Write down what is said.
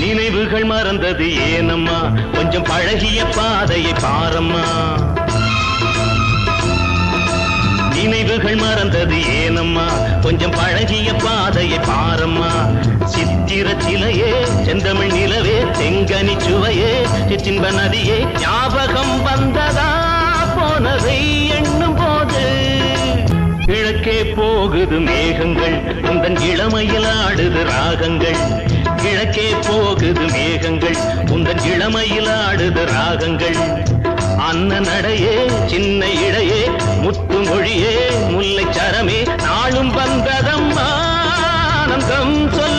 நினைவுகள் மறந்தது ஏனம்மா கொஞ்சம் பழகிய பாதையை பாரம்மா நினைவுகள் மறந்தது ஏனம்மா கொஞ்சம் பழகிய பாதையை பாரம்மா சித்திர சிலையே செந்தமிழ் நிலவே செங்கனி சுவையே சிற்றின்ப நதியே ஞாபகம் வந்ததா போனதை எண்ணும் போது கிழக்கே போகுது மேகங்கள் உந்தன் இளமையில் ஆடுது ராகங்கள் கிழக்கே போகுது மேகங்கள் உந்தன் இளமையில் ஆடுது ராகங்கள் அன்ன நடையே சின்ன இடையே முத்து மொழியே முல்லை சரமே நாளும் வந்ததம்மா ஆனந்தம் சொல்